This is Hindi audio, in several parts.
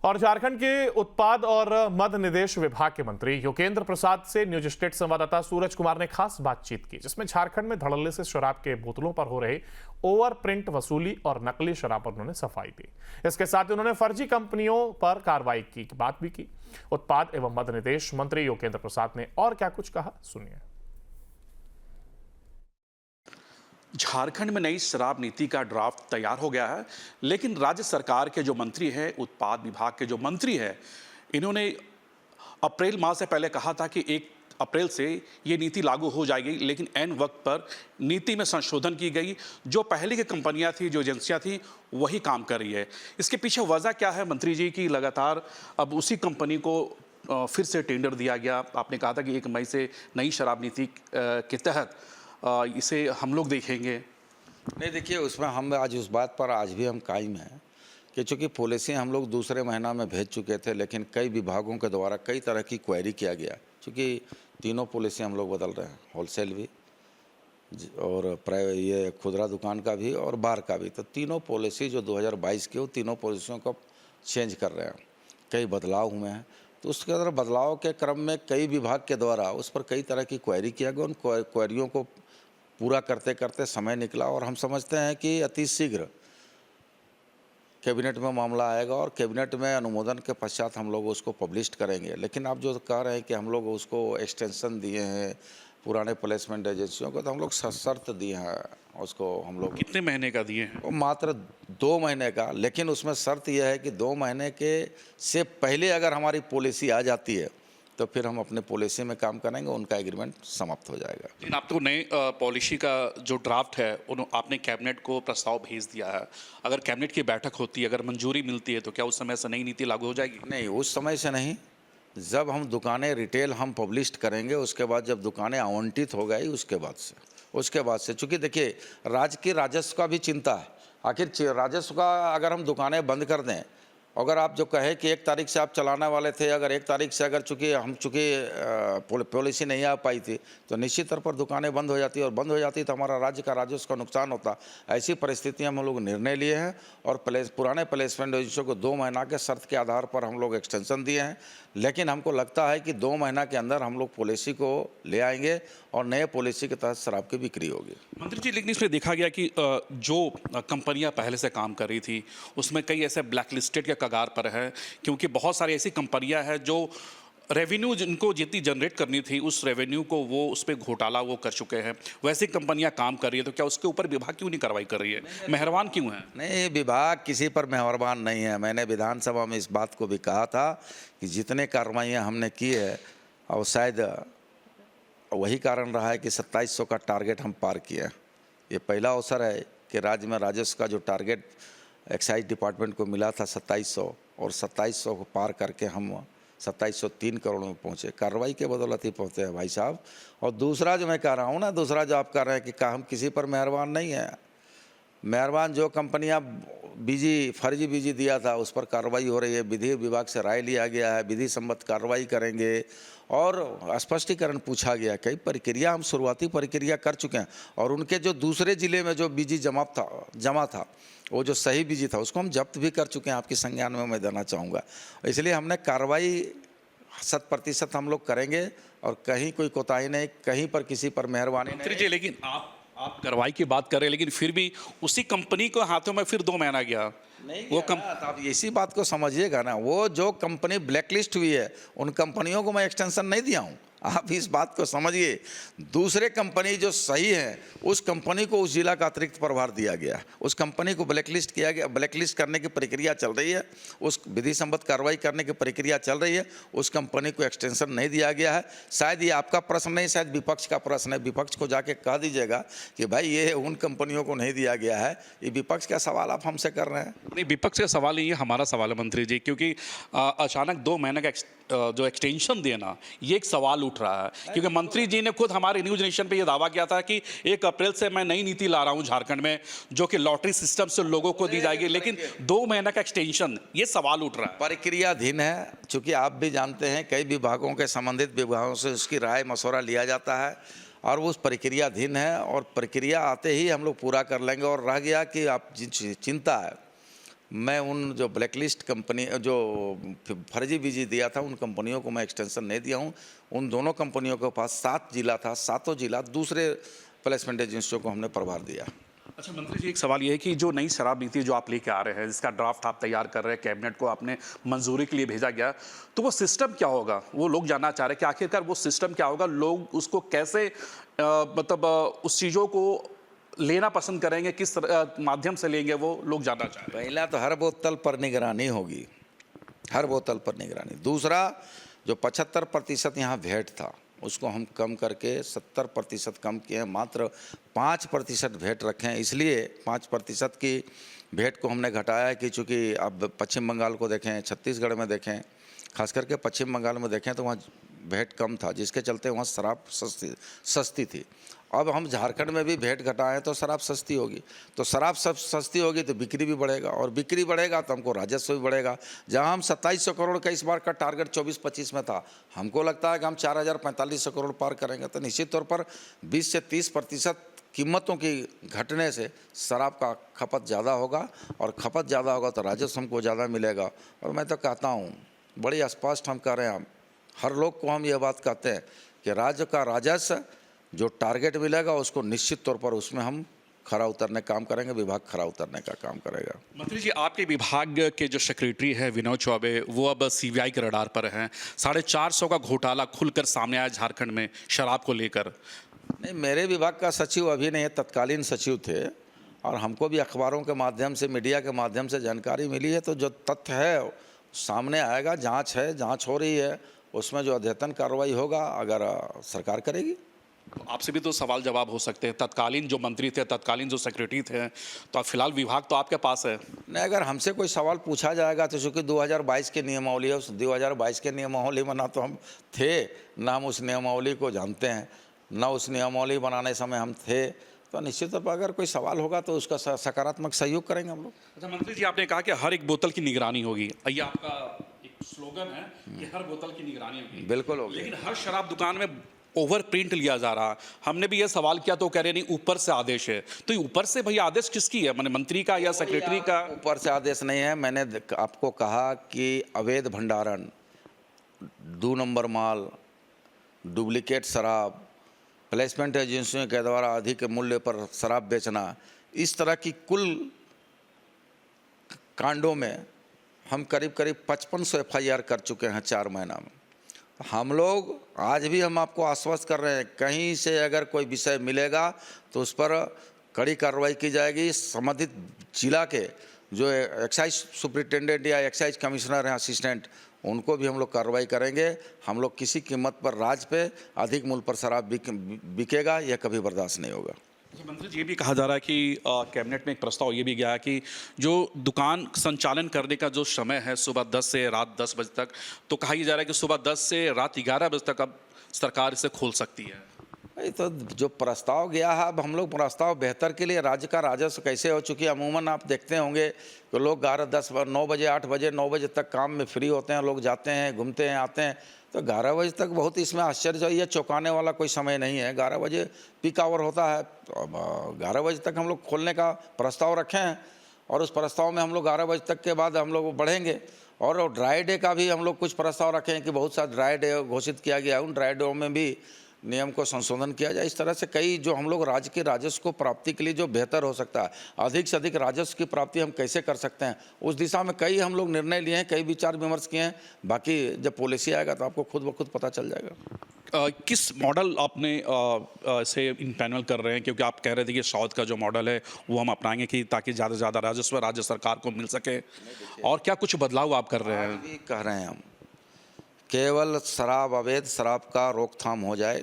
और झारखंड के उत्पाद और मद्य निदेश विभाग के मंत्री योगेंद्र प्रसाद से न्यूज स्टेट संवाददाता सूरज कुमार ने खास बातचीत की, जिसमें झारखंड में धड़ल्ले से शराब के बोतलों पर हो रहे ओवर प्रिंट वसूली और नकली शराब पर उन्होंने सफाई दी। इसके साथ ही उन्होंने फर्जी कंपनियों पर कार्रवाई की बात भी की। उत्पाद एवं मद्य निदेश मंत्री योगेंद्र प्रसाद ने और क्या कुछ कहा, सुनिए। झारखंड में नई शराब नीति का ड्राफ्ट तैयार हो गया है, लेकिन राज्य सरकार के जो मंत्री हैं, उत्पाद विभाग के जो मंत्री हैं, इन्होंने अप्रैल माह से पहले कहा था कि 1 अप्रैल से ये नीति लागू हो जाएगी, लेकिन ऐन वक्त पर नीति में संशोधन की गई। जो पहले की कंपनियां थी, जो एजेंसियां थी, वही काम कर रही है। इसके पीछे वजह क्या है मंत्री जी की लगातार अब उसी कंपनी को फिर से टेंडर दिया गया। आपने कहा था कि 1 मई से नई शराब नीति के तहत इसे हम लोग देखेंगे। नहीं, देखिए, उसमें हम आज उस बात पर आज भी हम कायम हैं कि चूँकि पॉलिसी हम लोग दूसरे महीना में भेज चुके थे, लेकिन कई विभागों के द्वारा कई तरह की क्वेरी किया गया, क्योंकि तीनों पॉलिसी हम लोग बदल रहे हैं, होलसेल भी और ये खुदरा दुकान का भी और बार का भी। तो तीनों पॉलिसी जो 2022 की, वो तीनों पॉलिसियों को चेंज कर रहे हैं, कई बदलाव हुए हैं। तो उसके अंदर बदलाव के क्रम में कई विभाग के द्वारा उस पर कई तरह की क्वेरी किया गया। उन क्वेरियों को पूरा करते करते समय निकला और हम समझते हैं कि अति शीघ्र कैबिनेट में मामला आएगा और कैबिनेट में अनुमोदन के पश्चात हम लोग उसको पब्लिश करेंगे। लेकिन आप जो कह रहे हैं कि हम लोग उसको एक्सटेंशन दिए हैं पुराने प्लेसमेंट एजेंसियों को, तो हम लोग शर्त दिए हैं उसको। हम लोग कितने महीने का दिए हैं? वो मात्र 2 महीने का, लेकिन उसमें शर्त यह है कि 2 महीने के से पहले अगर हमारी पॉलिसी आ जाती है तो फिर हम अपने पॉलिसी में काम करेंगे, उनका एग्रीमेंट समाप्त हो जाएगा। लेकिन आपको नए पॉलिसी का जो ड्राफ्ट है आपने कैबिनेट को प्रस्ताव भेज दिया है। अगर कैबिनेट की बैठक होती है, अगर मंजूरी मिलती है, तो क्या उस समय से नई नीति लागू हो जाएगी? नहीं, उस समय से नहीं। जब हम दुकानें रिटेल हम पब्लिश करेंगे, उसके बाद जब दुकानें आवंटित हो गई, उसके बाद से चूँकि देखिए, राज्य के राजस्व का भी चिंता है। आखिर राजस्व का अगर हम दुकानें बंद कर दें, अगर आप जो कहे कि 1 तारीख से आप चलाने वाले थे, अगर 1 तारीख से अगर चूँकि पॉलिसी नहीं आ पाई थी, तो निश्चित तौर पर दुकानें बंद हो जाती, और बंद हो जाती तो हमारा राज्य का राजस्व का नुकसान होता। ऐसी परिस्थितियां हम लोग निर्णय लिए हैं और पुराने प्लेसमेंट एजेंसियों को 2 महीना के शर्त के आधार पर हम लोग एक्सटेंशन दिए हैं। लेकिन हमको लगता है कि 2 महीना के अंदर हम लोग पॉलिसी को ले आएंगे और नए पॉलिसी के तहत शराब की बिक्री होगी। मंत्री जी, लेकिन इसमें देखा गया कि जो कंपनियां पहले से काम कर रही थी, उसमें कई ऐसे ब्लैक लिस्टेड के कगार पर है, क्योंकि बहुत सारी ऐसी कंपनियां हैं जो रेवेन्यू जिनको जितनी जनरेट करनी थी, उस रेवेन्यू को वो उस पर घोटाला वो कर चुके हैं। वैसी कंपनियां काम कर रही है, तो क्या उसके ऊपर विभाग क्यों नहीं कार्रवाई कर रही है? मेहरबान क्यों है? नहीं, विभाग किसी पर मेहरबान नहीं है। मैंने विधानसभा में इस बात को भी कहा था कि जितने कार्रवाइयाँ हमने की है, और शायद वही कारण रहा है कि 2700 का टारगेट हम पार किए। ये पहला अवसर है कि राज्य में राजस्व का जो टारगेट एक्साइज डिपार्टमेंट को मिला था 2700, और 2700 को पार करके हम 2703 करोड़ में पहुँचे। कार्रवाई के बदौलत ही पहुँचे हैं भाई साहब। और दूसरा जो मैं कह रहा हूँ ना, दूसरा जो आप कह रहे हैं कि हम किसी पर मेहरबान नहीं है। मेहरबान जो कंपनियां फर्जी बीजी दिया था, उस पर कार्रवाई हो रही है। विधि विभाग से राय लिया गया है, विधि सम्मत कार्रवाई करेंगे और स्पष्टीकरण पूछा गया। कई प्रक्रिया हम शुरुआती प्रक्रिया कर चुके हैं, और उनके जो दूसरे जिले में जो बीजी जमा था वो जो सही बीजी था, उसको हम जब्त भी कर चुके हैं। आपकी संज्ञान में मैं देना चाहूँगा। इसलिए हमने कार्रवाई 100% हम लोग करेंगे, और कहीं कोई कोताही नहीं, कहीं पर किसी पर मेहरबानी नहीं। मंत्री जी, लेकिन आप कार्रवाई की बात कर रहे हैं, लेकिन फिर भी उसी कंपनी को हाथों में फिर 2 महीना गया। नहीं वो तो आप इसी बात को समझिएगा ना, वो जो कंपनी ब्लैकलिस्ट हुई है, उन कंपनियों को मैं एक्सटेंशन नहीं दिया हूँ। आप इस बात को समझिए। दूसरे कंपनी जो सही है, उस कंपनी को उस जिला का अतिरिक्त प्रभार दिया गया। उस कंपनी को ब्लैकलिस्ट किया गया। ब्लैकलिस्ट करने की प्रक्रिया चल रही है, उस विधि सम्मत कार्रवाई करने की प्रक्रिया चल रही है। उस कंपनी को एक्सटेंशन नहीं दिया गया है। शायद ये आपका प्रश्न नहीं, शायद विपक्ष का प्रश्न है। विपक्ष को जाके कह दीजिएगा कि भाई ये उन कंपनियों को नहीं दिया गया है। ये विपक्ष का सवाल आप हमसे कर रहे हैं। नहीं, विपक्ष का सवाल नहीं है, हमारा सवाल है मंत्री जी, क्योंकि अचानक 2 महीने का जो एक्सटेंशन देना, ये एक सवाल उठ रहा है। क्योंकि मंत्री जी ने खुद हमारे न्यूज नेशन पे ये दावा किया था कि 1 अप्रैल से मैं नई नीति ला रहा हूं झारखंड में, जो कि लॉटरी सिस्टम से लोगों को दी जाएगी, लेकिन 2 महीने का एक्सटेंशन, ये सवाल उठ रहा है। प्रक्रियाधीन है, चूंकि आप भी जानते हैं कई विभागों के संबंधित विभागों से उसकी राय मशवरा लिया जाता है, और वो उस प्रक्रियाधीन है, और प्रक्रिया आते ही हम लोग पूरा कर लेंगे। और रह गया कि आप चिंता है मैं उन जो ब्लैकलिस्ट कंपनी जो फर्जी बीजी दिया था उन कंपनियों को मैं एक्सटेंशन नहीं दिया हूँ। उन दोनों कंपनियों के पास 7 जिला था, सातों जिला दूसरे प्लेसमेंट एजेंसियों को हमने प्रभार दिया। अच्छा मंत्री जी, एक सवाल ये है कि जो नई शराब नीति जो आप लेके आ रहे हैं, जिसका ड्राफ्ट आप तैयार कर रहे हैं, कैबिनेट को आपने मंजूरी के लिए भेजा गया, तो वो सिस्टम क्या होगा? वो लोग जानना चाह रहे हैं कि आखिरकार वो सिस्टम क्या होगा, लोग उसको कैसे उस चीज़ों को लेना पसंद करेंगे, किस माध्यम से लेंगे, वो लोग जानना चाह रहे हैं। पहला तो हर बोतल पर निगरानी होगी, हर बोतल पर निगरानी। दूसरा, जो 75% यहाँ वैट था उसको हम कम करके 70% कम किए हैं, मात्र 5% वैट रखें। इसलिए 5% की वैट को हमने घटाया है कि चूँकि अब पश्चिम बंगाल को देखें, छत्तीसगढ़ में देखें, खास करके पश्चिम बंगाल में देखें तो वहाँ वैट कम था, जिसके चलते वहाँ शराब सस्ती थी। अब हम झारखंड में भी वैट घटाएं तो शराब सस्ती होगी, तो शराब सब सस्ती होगी तो बिक्री भी बढ़ेगा, और बिक्री बढ़ेगा तो हमको राजस्व भी बढ़ेगा। जहां हम 2700 करोड़ का इस बार का टारगेट 24-25 में था, हमको लगता है कि हम 4500 करोड़ पार करेंगे। तो निश्चित तौर पर 20 से 30% कीमतों की घटने से शराब का खपत ज़्यादा होगा, और खपत ज़्यादा होगा तो राजस्व हमको ज़्यादा मिलेगा। और मैं तो कहता हूँ, बड़ी स्पष्ट हम कह रहे हैं, हर लोग को हम ये बात कहते हैं कि राज्य का राजस्व जो टारगेट मिलेगा उसको निश्चित तौर पर उसमें हम खरा उतरने काम करेंगे, विभाग खरा उतरने का काम करेगा। मंत्री जी, आपके विभाग के जो सेक्रेटरी है विनोद चौबे, वो अब सीबीआई के रडार पर हैं। 450 का घोटाला खुलकर सामने आया झारखंड में शराब को लेकर। नहीं, मेरे विभाग का सचिव अभी नहीं, तत्कालीन सचिव थे, और हमको भी अखबारों के माध्यम से, मीडिया के माध्यम से जानकारी मिली है। तो जो तथ्य है सामने आएगा, जांच है, जांच हो रही है, उसमें जो अद्यतन कार्रवाई होगा अगर सरकार करेगी। आपसे भी तो सवाल जवाब हो सकते हैं, तत्कालीन जो मंत्री थे, तत्कालीन जो सेक्रेटरी थे, तो फिलहाल विभाग तो आपके पास है। नहीं, अगर हमसे कोई सवाल पूछा जाएगा तो चूँकि 2022 की नियमावली है, उस 2022 के नियमावली में ना तो हम थे, ना हम उस नियमावली को जानते हैं, ना उस नियमावली बनाने समय हम थे, तो निश्चित तौर पर अगर कोई सवाल होगा तो उसका सकारात्मक सहयोग करेंगे हम लोग। अच्छा मंत्री जी, आपने कहा कि हर एक बोतल की निगरानी होगी, ये आपका एक स्लोगन है कि हर बोतल की निगरानी होगी। बिल्कुल होगी। लेकिन हर शराब दुकान में ओवर प्रिंट लिया जा रहा। हमने भी ये सवाल किया तो कह रहे नहीं, ऊपर से आदेश है। तो ये ऊपर से भैया आदेश किसकी है, माने मंत्री का या सेक्रेटरी का? ऊपर से आदेश नहीं है। मैंने आपको कहा कि अवैध भंडारण, 2 नंबर माल, डुप्लीकेट शराब, प्लेसमेंट एजेंसियों के द्वारा अधिक मूल्य पर शराब बेचना, इस तरह की कुल कांडों में हम करीब 5500 FIR कर चुके हैं 4 महीना में। हम लोग आज भी हम आपको आश्वस्त कर रहे हैं, कहीं से अगर कोई विषय मिलेगा तो उस पर कड़ी कार्रवाई की जाएगी। संबंधित जिला के जो एक्साइज सुपरिटेंडेंट या एक्साइज कमिश्नर हैं, असिस्टेंट, उनको भी हम लोग कार्रवाई करेंगे। हम लोग किसी कीमत पर राज्य पे अधिक मूल्य पर शराब बिकेगा, यह कभी बर्दाश्त नहीं होगा। मंत्री जी, ये भी कहा जा रहा है कि कैबिनेट में एक प्रस्ताव ये भी गया है कि जो दुकान संचालन करने का जो समय है सुबह 10 से रात 10 बजे तक, तो कहा जा रहा है कि सुबह 10 से रात 11 बजे तक अब सरकार इसे खोल सकती है। नहीं, तो जो प्रस्ताव गया है, अब हम लोग प्रस्ताव बेहतर के लिए, राज्य का राजस्व कैसे हो चुकी है, अमूमन आप देखते होंगे कि लोग 11, 10, 9 बजे, 8 बजे, 9 बजे तक काम में फ्री होते हैं, लोग जाते हैं, घूमते हैं, आते हैं। तो 11 बजे तक बहुत इसमें आश्चर्य, ये चौंकाने वाला कोई समय नहीं है। 11 बजे पीक आवर होता है, तो अब 11 बजे तक हम लोग खोलने का प्रस्ताव रखे हैं, और उस प्रस्ताव में हम लोग 11 बजे तक के बाद हम लोग बढ़ेंगे। और ड्राई डे का भी हम लोग कुछ प्रस्ताव रखे हैं कि बहुत सा ड्राई डे घोषित किया गया है, उन ड्राई डे में भी नियम को संशोधन किया जाए। इस तरह से कई जो हम लोग राज्य के राजस्व को प्राप्ति के लिए जो बेहतर हो सकता है, अधिक से अधिक राजस्व की प्राप्ति हम कैसे कर सकते हैं, उस दिशा में कई हम लोग निर्णय लिए हैं, कई विचार विमर्श किए हैं। बाकी जब पॉलिसी आएगा तो आपको खुद ब खुद पता चल जाएगा। किस मॉडल आपने से इम्पैनल कर रहे हैं, क्योंकि आप कह रहे थे कि साउथ का जो मॉडल है वो हम अपनाएंगे कि ताकि ज़्यादा से ज़्यादा राजस्व राज्य सरकार को मिल सके, और क्या कुछ बदलाव आप कर रहे हैं? भी कह रहे हैं हम, केवल शराब, अवैध शराब का रोकथाम हो जाए,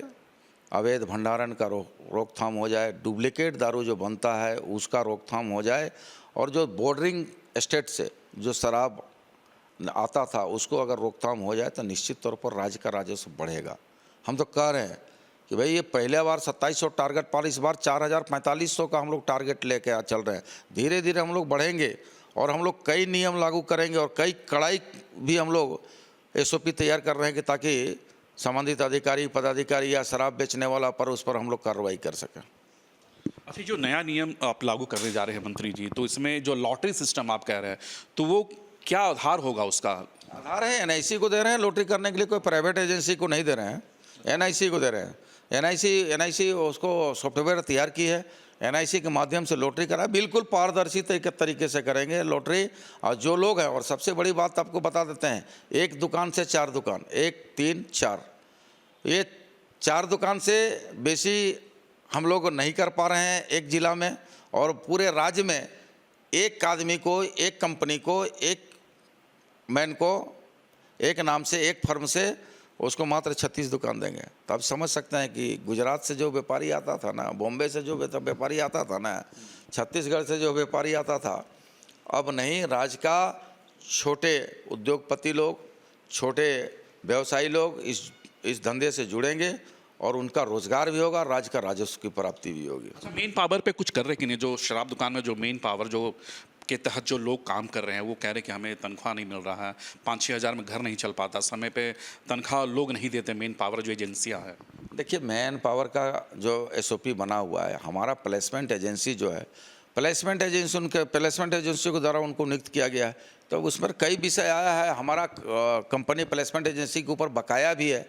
अवैध भंडारण का रोकथाम हो जाए, डुप्लीकेट दारू जो बनता है उसका रोकथाम हो जाए, और जो बॉर्डरिंग स्टेट से जो शराब आता था उसको अगर रोकथाम हो जाए तो निश्चित तौर पर राज्य का राजस्व बढ़ेगा। हम तो कह रहे हैं कि भाई ये पहले बार 2700 टारगेट पर, इस बार 4500 का हम लोग टारगेट लेके चल रहे हैं। धीरे धीरे हम लोग बढ़ेंगे, और हम लोग कई नियम लागू करेंगे, और कई कड़ाई भी हम लोग SOP तैयार कर रहे हैं कि ताकि संबंधित अधिकारी, पदाधिकारी या शराब बेचने वाला पर उस पर हम लोग कार्रवाई कर सकें। अच्छा, जो नया नियम आप लागू करने जा रहे हैं मंत्री जी, तो इसमें जो लॉटरी सिस्टम आप कह रहे हैं, तो वो क्या आधार होगा उसका? आधार है एनआईसी को दे रहे हैं लॉटरी करने के लिए, कोई प्राइवेट एजेंसी को नहीं दे रहे हैं, एनआईसी को दे रहे हैं। एनआईसी उसको सॉफ्टवेयर तैयार की है, एनआईसी के माध्यम से लॉटरी करा, बिल्कुल पारदर्शी तरीके से करेंगे लॉटरी। और जो लोग हैं, और सबसे बड़ी बात आपको बता देते हैं, एक दुकान से 4 दुकान, 1 3 4, ये 4 दुकान से बेसी हम लोग नहीं कर पा रहे हैं एक जिला में, और पूरे राज्य में एक आदमी को, एक कंपनी को, एक मैन को, एक नाम से, एक फर्म से उसको मात्र 36 दुकान देंगे। तो आप समझ सकते हैं कि गुजरात से जो व्यापारी आता था ना, बॉम्बे से जो व्यापारी आता था ना, छत्तीसगढ़ से जो व्यापारी आता था, अब नहीं, राज्य का छोटे उद्योगपति लोग, छोटे व्यवसायी लोग इस धंधे से जुड़ेंगे और उनका रोजगार भी होगा, राज्य का राजस्व की प्राप्ति भी होगी। अच्छा, मेन पावर पे कुछ कर रहे कि नहीं? जो शराब दुकान में जो मेन पावर जो के तहत जो लोग काम कर रहे हैं, वो कह रहे कि हमें तनख्वाह नहीं मिल रहा है, 5-6 हज़ार में घर नहीं चल पाता, समय पे तनख्वाह लोग नहीं देते, मेन पावर जो एजेंसियां हैं। देखिए, मैन पावर का जो एसओपी बना हुआ है, हमारा प्लेसमेंट एजेंसी जो है, प्लेसमेंट एजेंसी, उनके प्लेसमेंट एजेंसी के द्वारा उनको नियुक्त किया गया है, तो उसमें कई विषय आया है। हमारा कंपनी प्लेसमेंट एजेंसी के ऊपर बकाया भी है,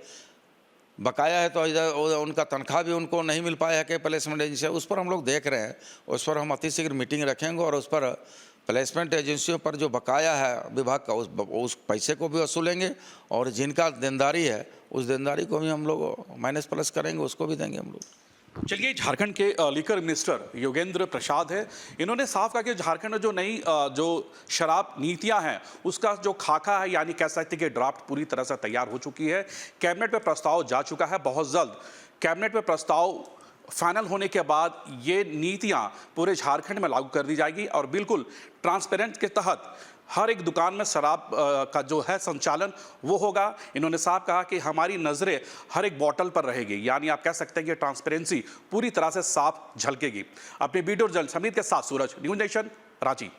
बकाया है, तो इधर उनका तनख्वाह भी उनको नहीं मिल पाया है कि प्लेसमेंट एजेंसी, उस पर हम लोग देख रहे हैं। उस पर हम अतिशीघ्र मीटिंग रखेंगे और उस पर प्लेसमेंट एजेंसियों पर जो बकाया है विभाग का, उस पैसे को भी वसूलेंगे, और जिनका देनदारी है उस देनदारी को भी हम लोग माइनस प्लस करेंगे, उसको भी देंगे हम लोग। चलिए, झारखंड के लिकर मिनिस्टर योगेंद्र प्रसाद है, इन्होंने साफ कहा कि झारखंड में जो नई जो शराब नीतियां हैं, उसका जो खाका है, यानी कह सकते हैं कि ड्राफ्ट पूरी तरह से तैयार हो चुकी है, कैबिनेट में प्रस्ताव जा चुका है। बहुत जल्द कैबिनेट में प्रस्ताव फाइनल होने के बाद ये नीतियां पूरे झारखंड में लागू कर दी जाएगी, और बिल्कुल ट्रांसपेरेंट के तहत हर एक दुकान में शराब का जो है संचालन वो होगा। इन्होंने साफ कहा कि हमारी नज़रें हर एक बॉटल पर रहेगी, यानी आप कह सकते हैं कि ट्रांसपेरेंसी पूरी तरह से साफ झलकेगी। अपने वीडियो जर्नलिस्ट समीर के साथ सूरज, न्यूज़ नेशन, रांची।